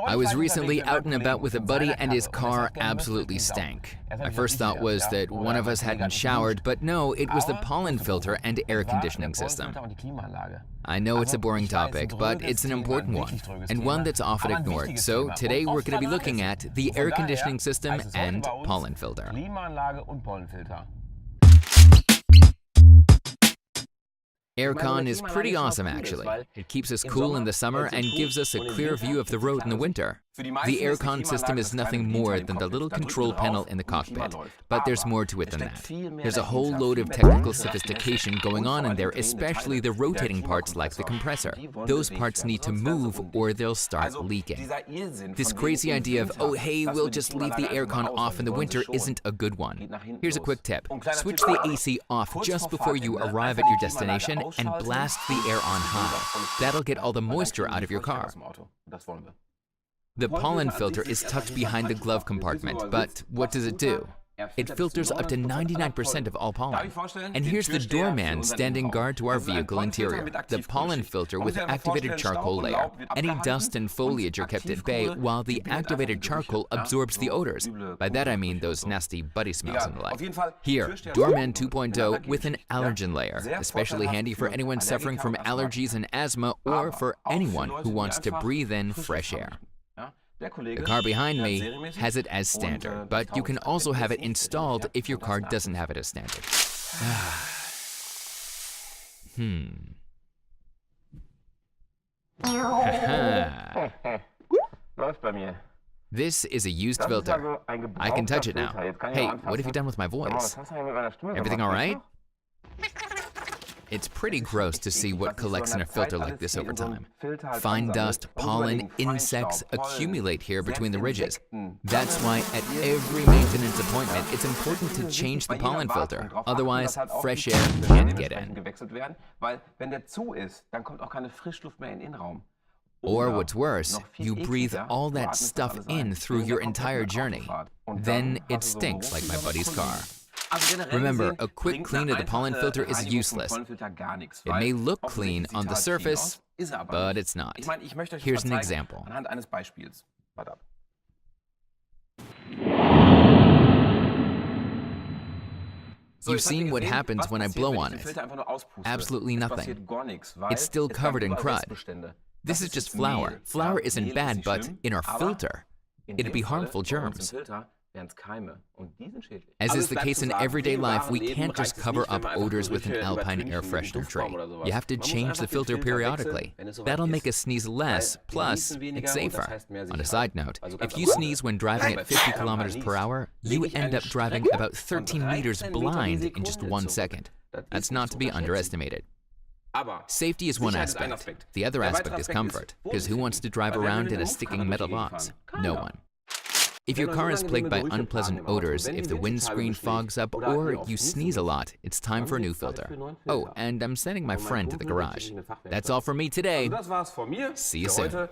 I was recently out and about with a buddy and his car absolutely stank. My first thought was that one of us hadn't showered, but no, it was the pollen filter and air conditioning system. I know it's a boring topic, but it's an important one, and one that's often ignored. So today we're going to be looking at the air conditioning system and pollen filter. Aircon is pretty awesome actually. It keeps us cool in the summer and gives us a clear view of the road in the winter. The aircon system is nothing more than the little control panel in the cockpit, but there's more to it than that. There's a whole load of technical sophistication going on in there, especially the rotating parts like the compressor. Those parts need to move or they'll start leaking. This crazy idea of, oh hey, we'll just leave the aircon off in the winter isn't a good one. Here's a quick tip. Switch the AC off just before you arrive at your destination and blast the air on high. That'll get all the moisture out of your car. The pollen filter is tucked behind the glove compartment, but what does it do? It filters up to 99% of all pollen. And here's the doorman standing guard to our vehicle interior, the pollen filter with activated charcoal layer. Any dust and foliage are kept at bay while the activated charcoal absorbs the odors. By that I mean those nasty buddy smells and the like. Here, Doorman 2.0 with an allergen layer, especially handy for anyone suffering from allergies and asthma or for anyone who wants to breathe in fresh air. The car behind me has it as standard, but you can also have it installed if your car doesn't have it as standard. This is a used filter. I can touch it now. Hey, what have you done with my voice? Everything all right? It's pretty gross to see what collects in a filter like this over time. Fine dust, pollen, insects accumulate here between the ridges. That's why at every maintenance appointment, it's important to change the pollen filter. Otherwise, fresh air can't get in. Or what's worse, you breathe all that stuff in through your entire journey. Then it stinks like my buddy's car. Remember, a quick clean of the pollen filter is useless. It may look clean on the surface, but it's not. Here's an example. You've seen what happens when I blow on it. Absolutely nothing. It's still covered in crud. This is just flour. Flour isn't bad, but in our filter, it'd be harmful germs. As is the case in everyday life, we can't just cover up odors with an Alpine air freshener tray. You have to change the filter periodically. That'll make us sneeze less, plus it's safer. On a side note, if you sneeze when driving at 50 kilometers per hour, you end up driving about 13 meters blind in just 1 second. That's not to be underestimated. Safety is one aspect. The other aspect is comfort, because who wants to drive around in a sticking metal box? No one. If your car is plagued by unpleasant odors, if the windscreen fogs up, or you sneeze a lot, it's time for a new filter. Oh, and I'm sending my friend to the garage. That's all from me today. See you soon.